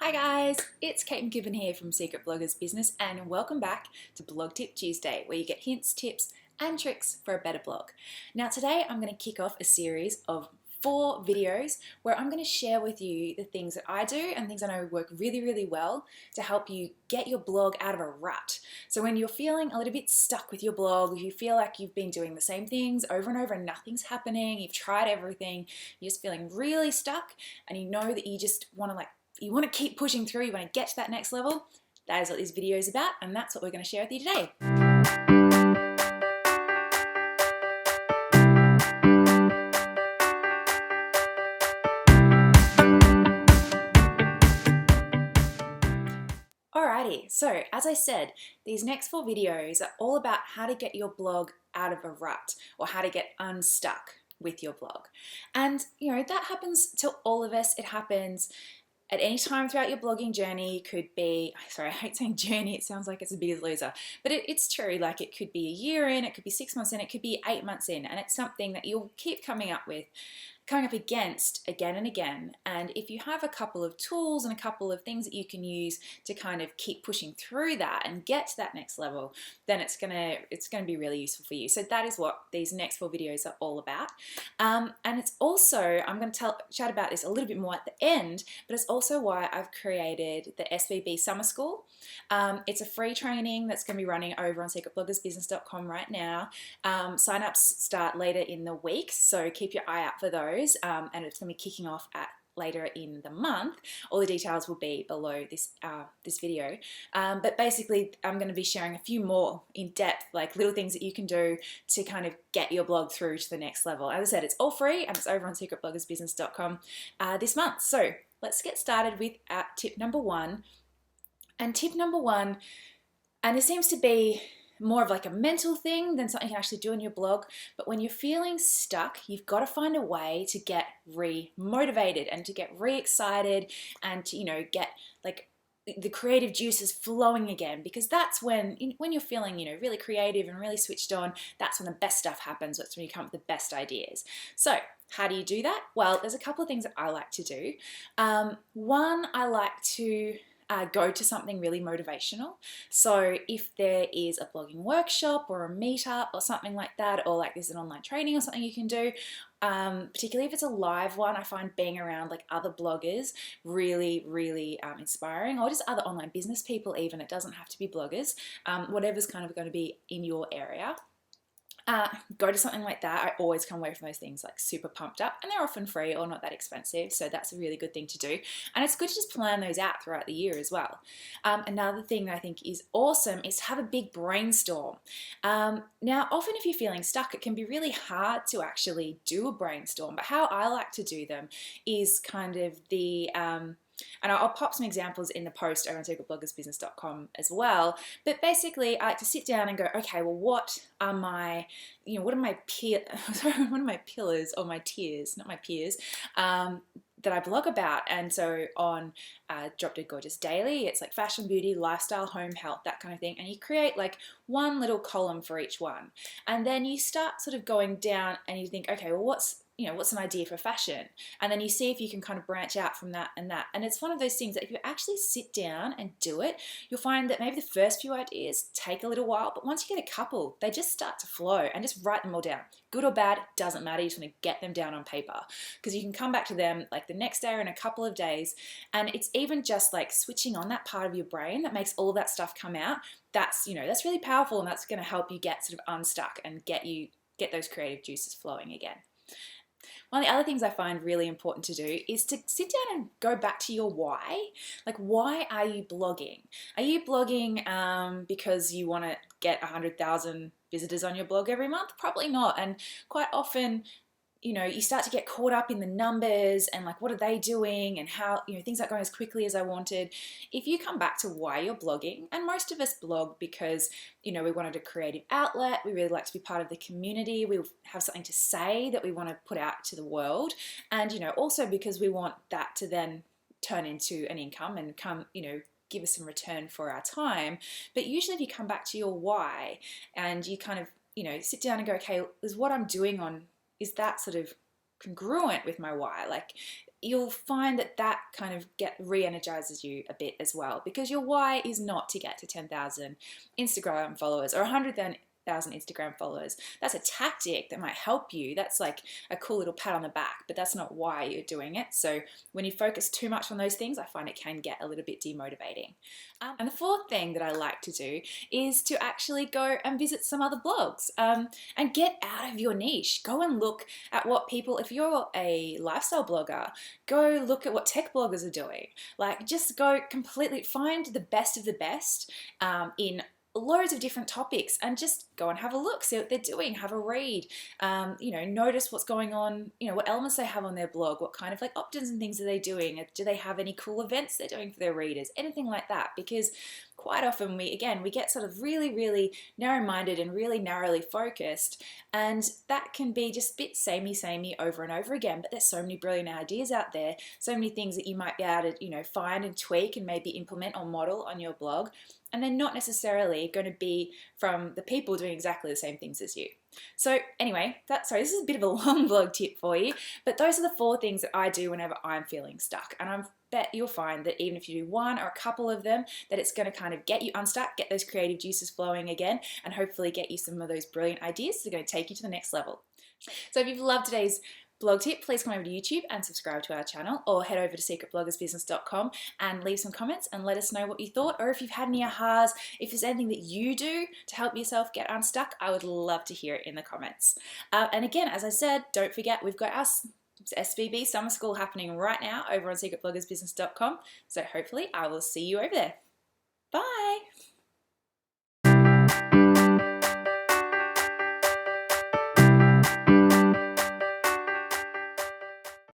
Hi guys, it's Kate McKibben here from Secret Bloggers Business and welcome back to Blog Tip Tuesday where you get hints, tips and tricks for a better blog. Now today I'm going to kick off a series of 4 videos where I'm going to share with you the things that I do and things I know work really well to help you get your blog out of a rut. So when you're feeling a little bit stuck with your blog, you feel like you've been doing the same things over and over and nothing's happening, you've tried everything, you're just feeling really stuck and you know that you just want to keep pushing through, you want to get to that next level, that is what this video is about and that's what we're going to share with you today. Alrighty, so as I said, these next 4 videos are all about how to get your blog out of a rut or how to get unstuck with your blog. And that happens to all of us. It happens at any time throughout your blogging journey. It could be, sorry, I hate saying journey, it sounds like it's a Biggest Loser, but it's true. Like it could be a year in, it could be 6 months in, it could be 8 months in, and it's something that you'll keep coming up against again and again. And if you have a couple of tools and a couple of things that you can use to kind of keep pushing through that and get to that next level, then it's gonna be really useful for you. So that is what these next 4 videos are all about. And it's also, I'm going to chat about this a little bit more at the end, but it's also why I've created the SBB Summer School. It's a free training that's going to be running over on secretbloggersbusiness.com right now. Sign-ups start later in the week, so keep your eye out for those. And it's going to be kicking off later in the month. All the details will be below this video. But basically, I'm going to be sharing a few more in-depth, like little things that you can do to kind of get your blog through to the next level. As I said, it's all free and it's over on secretbloggersbusiness.com this month. So let's get started with tip number 1. And tip number 1, and it seems to be more of like a mental thing than something you can actually do in your blog, but when you're feeling stuck, you've got to find a way to get re-motivated and to get re-excited and to, get like the creative juices flowing again, because that's when you're feeling, really creative and really switched on, that's when the best stuff happens. That's when you come up with the best ideas. So how do you do that? Well, there's a couple of things that I like to do. One, I like to go to something really motivational. So if there is a blogging workshop or a meetup or something like that, or like there's an online training or something you can do, particularly if it's a live one, I find being around like other bloggers really inspiring, or just other online business people even. It doesn't have to be bloggers, whatever's kind of going to be in your area. Go to something like that. I always come away from those things like super pumped up, and they're often free or not that expensive, so that's a really good thing to do. And it's good to just plan those out throughout the year as well. Another thing that I think is awesome is to have a big brainstorm. Now, often if you're feeling stuck, it can be really hard to actually do a brainstorm, but how I like to do them is kind of and I'll pop some examples in the post over on secretbloggersbusiness.com as well. But basically, I like to sit down and go, okay, well, what are my pillars or my tiers, not my peers, that I blog about? And so on Drop Dead Gorgeous Daily, it's like fashion, beauty, lifestyle, home, health, that kind of thing. And you create like one little column for each one. And then you start sort of going down and you think, okay, well, what's an idea for fashion? And then you see if you can kind of branch out from that and that. And it's one of those things that if you actually sit down and do it, you'll find that maybe the first few ideas take a little while, but once you get a couple, they just start to flow, and just write them all down. Good or bad, doesn't matter. You just want to get them down on paper, because you can come back to them like the next day or in a couple of days. And it's even just like switching on that part of your brain that makes all of that stuff come out. That's really powerful, and that's going to help you get sort of unstuck and get those creative juices flowing again. One of the other things I find really important to do is to sit down and go back to your why. Like, why are you blogging? Are you blogging because you want to get 100,000 visitors on your blog every month? Probably not. And quite often, you start to get caught up in the numbers and like, what are they doing and how, things aren't going as quickly as I wanted. If you come back to why you're blogging, and most of us blog because, we wanted a creative outlet, we really like to be part of the community, we have something to say that we want to put out to the world, and, also because we want that to then turn into an income and give us some return for our time. But usually if you come back to your why and you kind of, sit down and go, okay, is what I'm doing is that sort of congruent with my why? Like, you'll find that that kind of re-energizes you a bit as well, because your why is not to get to 10,000 Instagram followers or 100,000 Instagram followers. That's a tactic that might help you. That's like a cool little pat on the back, but that's not why you're doing it. So when you focus too much on those things, I find it can get a little bit demotivating. And the fourth thing that I like to do is to actually go and visit some other blogs and get out of your niche. Go and look at what people, if you're a lifestyle blogger, go look at what tech bloggers are doing. Like, just go completely, find the best of the best in loads of different topics and just go and have a look, see what they're doing, have a read, notice what's going on, what elements they have on their blog, what kind of like opt-ins and things are they doing, do they have any cool events they're doing for their readers, anything like that. Because quite often we get sort of really narrow-minded and really narrowly focused, and that can be just a bit samey over and over again. But there's so many brilliant ideas out there, so many things that you might be able to find and tweak and maybe implement or model on your blog, and they're not necessarily going to be from the people doing exactly the same things as you. So anyway, this is a bit of a long blog tip for you, but those are the 4 things that I do whenever I'm feeling stuck. And I bet you'll find that even if you do one or a couple of them, that it's going to kind of get you unstuck, get those creative juices flowing again, and hopefully get you some of those brilliant ideas that are going to take you to the next level. So if you've loved today's blog tip, please come over to YouTube and subscribe to our channel, or head over to secretbloggersbusiness.com and leave some comments and let us know what you thought, or if you've had any ahas, if there's anything that you do to help yourself get unstuck, I would love to hear it in the comments. And again, as I said, don't forget, we've got our SVB Summer School happening right now over on secretbloggersbusiness.com, so hopefully I will see you over there. Bye!